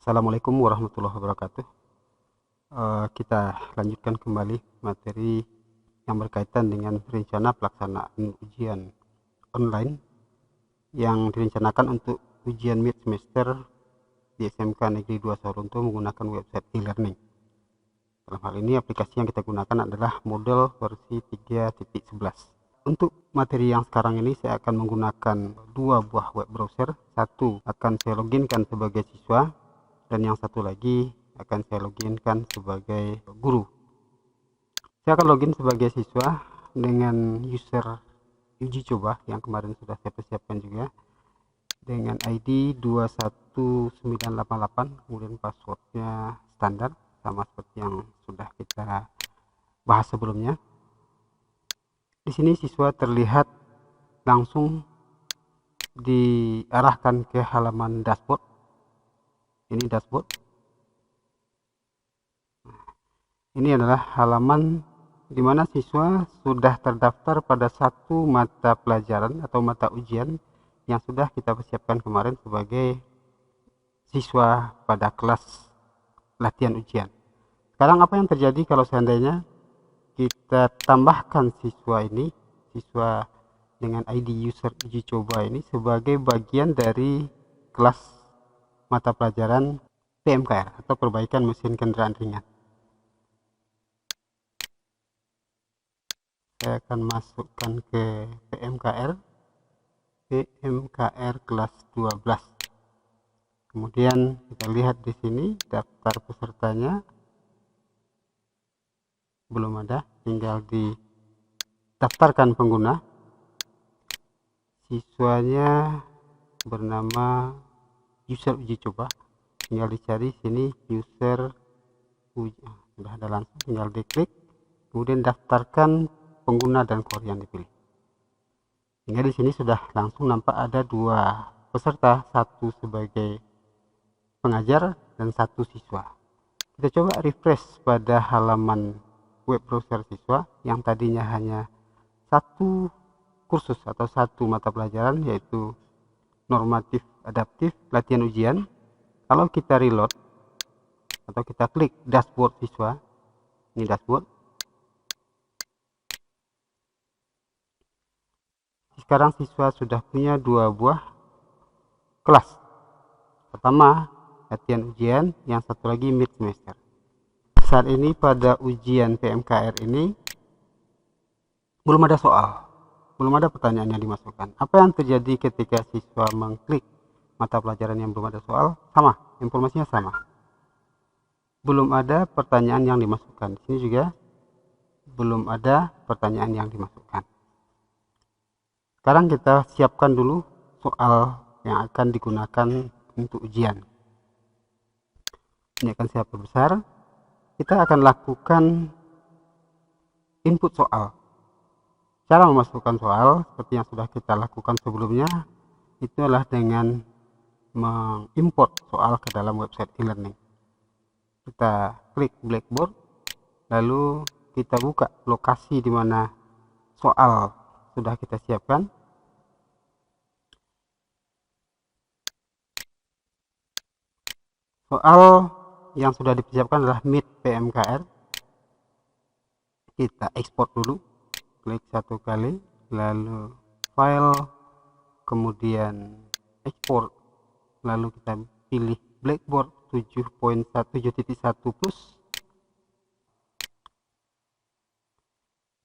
Assalamualaikum warahmatullahi wabarakatuh. Kita lanjutkan kembali materi yang berkaitan dengan rencana pelaksanaan ujian online yang direncanakan untuk ujian mid semester di SMK Negeri 2 Sorunto menggunakan website e-learning. Dalam hal ini aplikasi yang kita gunakan adalah model versi 3.11. Untuk materi yang sekarang ini saya akan menggunakan dua buah web browser. Satu akan saya loginkan sebagai siswa dan yang satu lagi akan saya loginkan sebagai guru. Saya akan login sebagai siswa dengan user uji coba yang kemarin sudah saya persiapkan juga dengan ID 21988, kemudian passwordnya standar sama seperti yang sudah kita bahas sebelumnya. Di sini siswa terlihat langsung diarahkan ke halaman dashboard. Ini dashboard. Ini adalah halaman di mana siswa sudah terdaftar pada satu mata pelajaran atau mata ujian yang sudah kita persiapkan kemarin sebagai siswa pada kelas latihan ujian. Sekarang apa yang terjadi kalau seandainya kita tambahkan siswa ini, siswa dengan ID user uji coba ini sebagai bagian dari kelas mata pelajaran PMKR atau perbaikan mesin kendaraan ringan. Saya akan masukkan ke PMKR kelas 12. Kemudian kita lihat di sini daftar pesertanya belum ada, tinggal didaftarkan pengguna. Siswanya bernama user uji coba, tinggal dicari sini user uji, sudah ada langsung, tinggal diklik, kemudian daftarkan pengguna dan core yang dipilih. Hingga di sini sudah langsung nampak ada dua peserta, satu sebagai pengajar dan satu siswa. Kita coba refresh pada halaman web browser siswa yang tadinya hanya satu kursus atau satu mata pelajaran, yaitu normatif adaptif latihan ujian. Kalau kita reload atau kita klik dashboard siswa, ini dashboard. Sekarang siswa sudah punya dua buah kelas. Pertama latihan ujian, yang satu lagi mid semester. Saat ini pada ujian PMKR ini belum ada soal, belum ada pertanyaan yang dimasukkan. Apa yang terjadi ketika siswa mengklik mata pelajaran yang belum ada soal? Sama, informasinya sama. Belum ada pertanyaan yang dimasukkan. Di sini juga belum ada pertanyaan yang dimasukkan. Sekarang kita siapkan dulu soal yang akan digunakan untuk ujian. Ini akan saya perbesar. Kita akan lakukan input soal. Cara memasukkan soal seperti yang sudah kita lakukan sebelumnya, itu adalah dengan mengimport soal ke dalam website e-learning. Kita klik Blackboard, lalu kita buka lokasi di mana soal sudah kita siapkan. Soal yang sudah dipersiapkan adalah mid PMKR. Kita ekspor dulu, klik satu kali, lalu file, kemudian ekspor, lalu kita pilih Blackboard 7.1 plus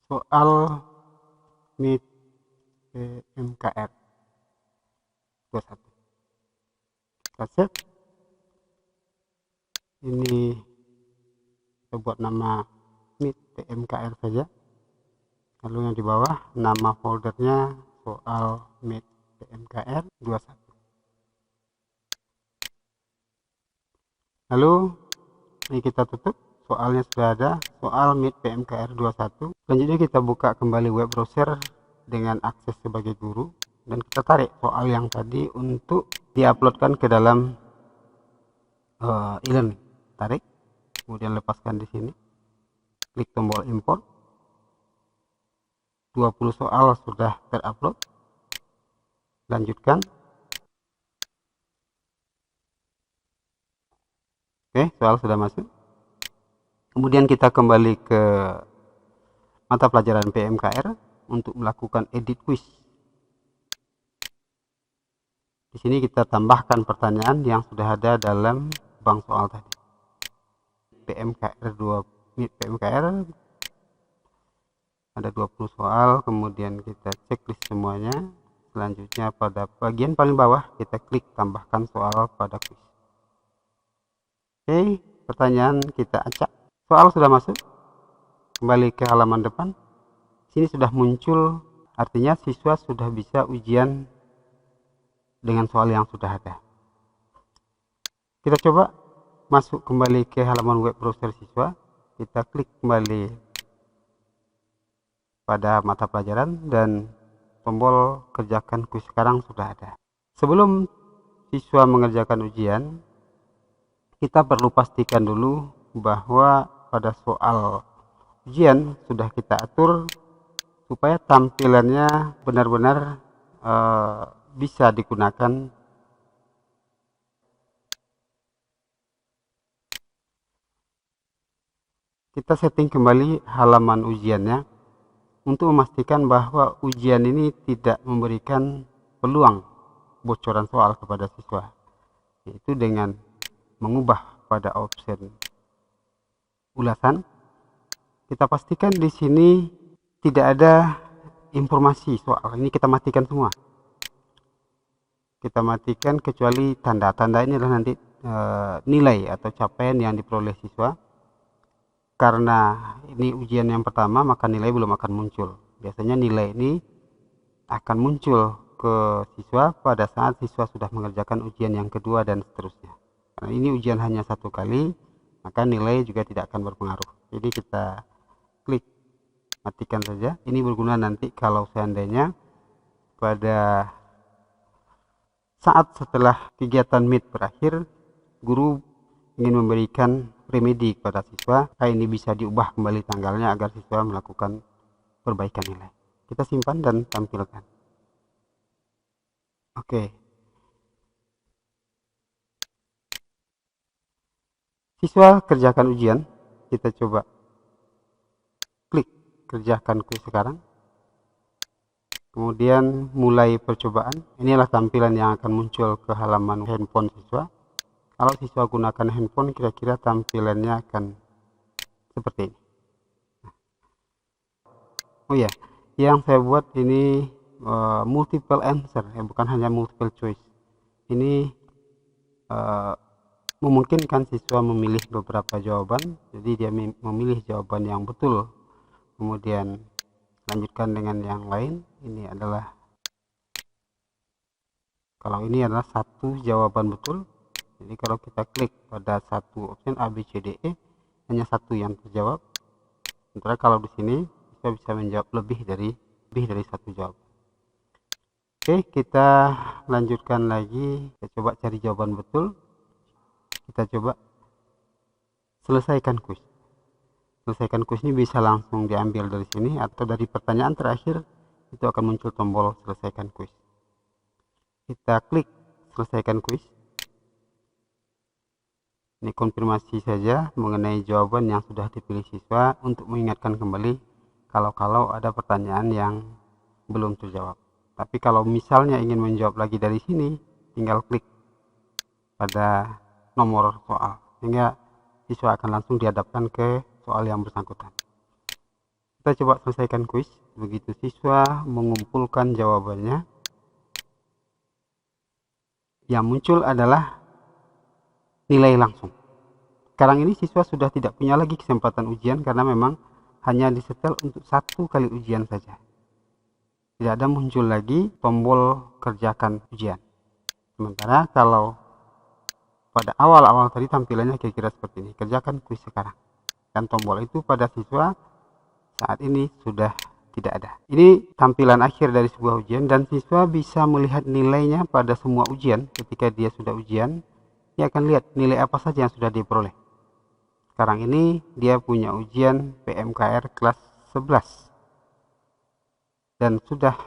soal mid PMKR 21. Kita save. Ini kita buat nama mid PMKR saja, lalu yang di bawah nama foldernya soal mid PMKR 21. Lalu ini kita tutup, soalnya sudah ada, soal mid PMKR 21. Selanjutnya kita buka kembali web browser dengan akses sebagai guru dan kita tarik soal yang tadi untuk diuploadkan ke dalam e-learning. Tarik, kemudian lepaskan di sini, klik tombol import. 20 soal sudah terupload, lanjutkan. Oke, soal sudah masuk. Kemudian kita kembali ke mata pelajaran PMKR untuk melakukan edit quiz. Di sini kita tambahkan pertanyaan yang sudah ada dalam bank soal tadi. PMKR ada 20 soal, kemudian kita checklist semuanya. Selanjutnya pada bagian paling bawah kita klik tambahkan soal pada quiz. Oke, pertanyaan kita acak. Soal sudah masuk. Kembali ke halaman depan. Sini sudah muncul, artinya siswa sudah bisa ujian dengan soal yang sudah ada. Kita coba masuk kembali ke halaman web browser siswa. Kita klik kembali pada mata pelajaran dan tombol kerjakan kuis sekarang sudah ada. Sebelum siswa mengerjakan ujian, kita perlu pastikan dulu bahwa pada soal ujian sudah kita atur supaya tampilannya benar-benar bisa digunakan. Kita setting kembali halaman ujiannya untuk memastikan bahwa ujian ini tidak memberikan peluang bocoran soal kepada siswa, yaitu dengan mengubah pada option ulasan. Kita pastikan di sini tidak ada informasi soal, ini kita matikan semua. Kita matikan kecuali tanda-tanda ini adalah nanti nilai atau capaian yang diperoleh siswa. Karena ini ujian yang pertama, maka nilai belum akan muncul. Biasanya nilai ini akan muncul ke siswa pada saat siswa sudah mengerjakan ujian yang kedua dan seterusnya. Karena ini ujian hanya satu kali, maka nilai juga tidak akan berpengaruh. Jadi kita klik matikan saja. Ini berguna nanti kalau seandainya pada saat setelah kegiatan meet berakhir, guru ingin memberikan remedi kepada siswa, ini bisa diubah kembali tanggalnya agar siswa melakukan perbaikan nilai. Kita simpan dan tampilkan. Oke. Siswa kerjakan ujian, kita coba klik kerjakan kuis sekarang. Kemudian mulai percobaan. Inilah tampilan yang akan muncul ke halaman handphone siswa. Kalau siswa gunakan handphone, kira-kira tampilannya akan seperti ini. Oh ya, yang saya buat ini multiple answer, bukan hanya multiple choice. Ini memungkinkan siswa memilih beberapa jawaban, jadi dia memilih jawaban yang betul, kemudian lanjutkan dengan yang lain. Ini adalah, kalau ini adalah satu jawaban betul, jadi kalau kita klik pada satu option A, B, C, D, E, hanya satu yang terjawab. Sementara kalau di sini kita bisa menjawab lebih dari satu jawaban. Oke, kita lanjutkan lagi. Kita coba cari jawaban betul. Kita coba selesaikan kuis. Selesaikan kuis ini bisa langsung diambil dari sini atau dari pertanyaan terakhir itu akan muncul tombol selesaikan kuis. Kita klik selesaikan kuis. Ini konfirmasi saja mengenai jawaban yang sudah dipilih siswa untuk mengingatkan kembali kalau ada pertanyaan yang belum terjawab. Tapi kalau misalnya ingin menjawab lagi dari sini, tinggal klik pada nomor soal, sehingga siswa akan langsung dihadapkan ke soal yang bersangkutan. Kita coba selesaikan kuis. Begitu siswa mengumpulkan jawabannya, yang muncul adalah nilai langsung. Sekarang ini siswa sudah tidak punya lagi kesempatan ujian karena memang hanya disetel untuk satu kali ujian saja. Tidak ada muncul lagi tombol kerjakan ujian. Sementara kalau pada awal-awal tadi tampilannya kira-kira seperti ini, kerjakan kuis sekarang. Dan tombol itu pada siswa saat ini sudah tidak ada. Ini tampilan akhir dari sebuah ujian dan siswa bisa melihat nilainya pada semua ujian. Ketika dia sudah ujian, dia akan lihat nilai apa saja yang sudah diperoleh. Sekarang ini dia punya ujian PMKR kelas 11 dan sudah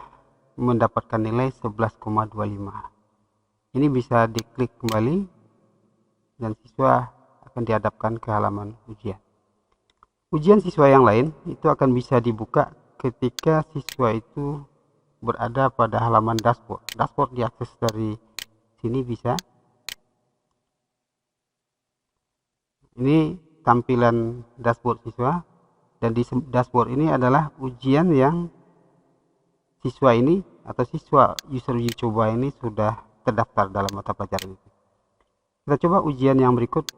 mendapatkan nilai 11,25. Ini bisa diklik kembali dan siswa akan dihadapkan ke halaman ujian. Ujian siswa yang lain itu akan bisa dibuka ketika siswa itu berada pada halaman dashboard. Dashboard diakses dari sini bisa. Ini tampilan dashboard siswa, dan di dashboard ini adalah ujian yang siswa ini atau siswa user uji coba ini sudah terdaftar dalam mata pelajaran itu. Kita coba ujian yang berikut,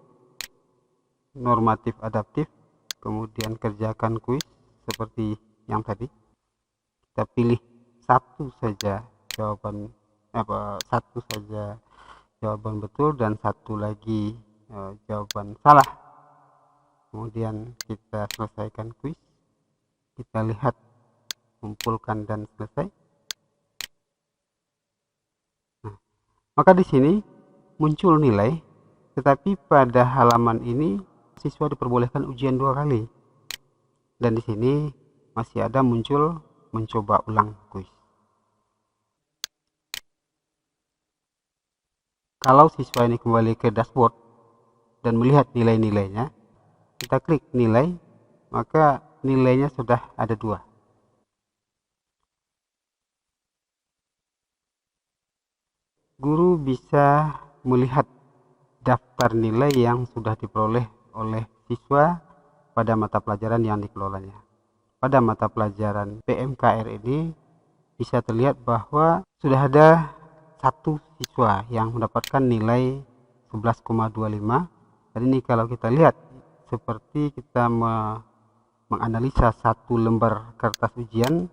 normatif adaptif, kemudian kerjakan kuis seperti yang tadi. Kita pilih satu saja jawaban betul dan satu lagi jawaban salah. Kemudian kita selesaikan kuis. Kita lihat, kumpulkan dan selesai. Nah, maka di sini muncul nilai, tetapi pada halaman ini siswa diperbolehkan ujian 2 kali. Dan di sini masih ada muncul mencoba ulang kuis. Kalau siswa ini kembali ke dashboard dan melihat nilai-nilainya, kita klik nilai, maka nilainya sudah ada 2. Guru bisa melihat daftar nilai yang sudah diperoleh oleh siswa pada mata pelajaran yang dikelolanya. Pada mata pelajaran PMKR ini bisa terlihat bahwa sudah ada satu siswa yang mendapatkan nilai 11,25. Dan ini kalau kita lihat seperti kita menganalisa satu lembar kertas ujian,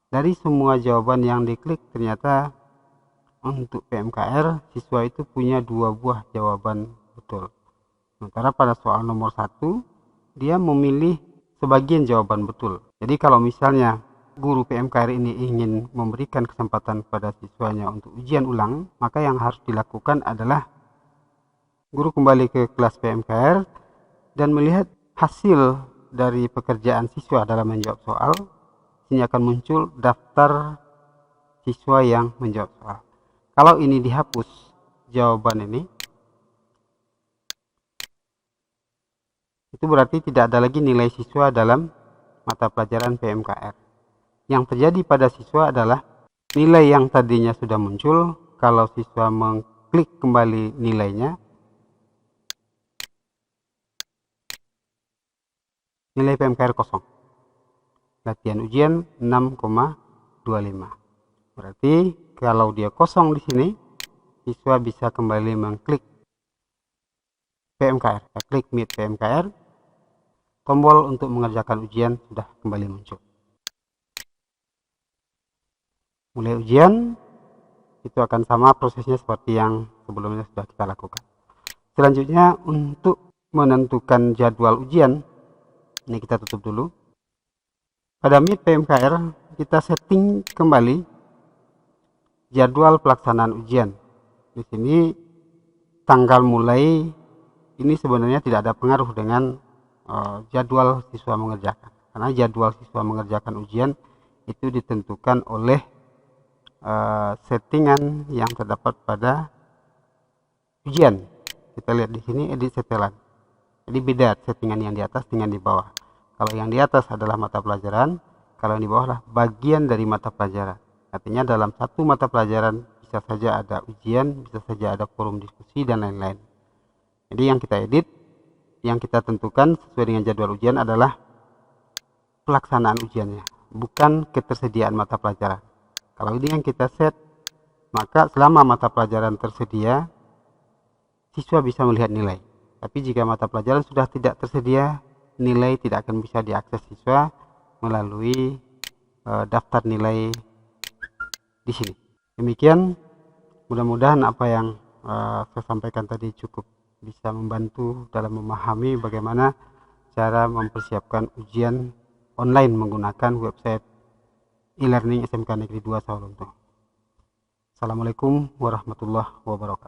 dari semua jawaban yang diklik ternyata untuk PMKR siswa itu punya 2 buah jawaban betul. Sementara pada soal nomor 1 dia memilih sebagian jawaban betul. Jadi kalau misalnya guru PMKR ini ingin memberikan kesempatan pada siswanya untuk ujian ulang, maka yang harus dilakukan adalah guru kembali ke kelas PMKR dan melihat hasil dari pekerjaan siswa dalam menjawab soal. Sini akan muncul daftar siswa yang menjawab soal. Kalau ini dihapus jawaban ini, itu berarti tidak ada lagi nilai siswa dalam mata pelajaran PMKR. Yang terjadi pada siswa adalah nilai yang tadinya sudah muncul, kalau siswa mengklik kembali nilainya, nilai PMKR kosong. Latihan ujian 6,25. Berarti kalau dia kosong di sini, siswa bisa kembali mengklik PMKR. Klik Meet PMKR, tombol untuk mengerjakan ujian sudah kembali muncul. Mulai ujian itu akan sama prosesnya seperti yang sebelumnya sudah kita lakukan. Selanjutnya untuk menentukan jadwal ujian, ini kita tutup dulu. Pada Meet PMKR kita setting kembali jadwal pelaksanaan ujian. Di sini tanggal mulai ini sebenarnya tidak ada pengaruh dengan jadwal siswa mengerjakan, karena jadwal siswa mengerjakan ujian itu ditentukan oleh settingan yang terdapat pada ujian. Kita lihat di sini edit setelan. Jadi beda settingan yang di atas dengan di bawah. Kalau yang di atas adalah mata pelajaran, kalau yang di bawah adalah bagian dari mata pelajaran. Artinya dalam satu mata pelajaran bisa saja ada ujian, bisa saja ada forum diskusi dan lain-lain. Jadi yang kita edit, yang kita tentukan sesuai dengan jadwal ujian adalah pelaksanaan ujiannya, bukan ketersediaan mata pelajaran. Kalau ini yang kita set, maka selama mata pelajaran tersedia, siswa bisa melihat nilai. Tapi jika mata pelajaran sudah tidak tersedia, nilai tidak akan bisa diakses siswa melalui daftar nilai di sini. Demikian, mudah-mudahan apa yang saya sampaikan tadi cukup bisa membantu dalam memahami bagaimana cara mempersiapkan ujian online menggunakan website e-learning SMK Negeri 2 Sawalunto. Assalamualaikum warahmatullahi wabarakatuh.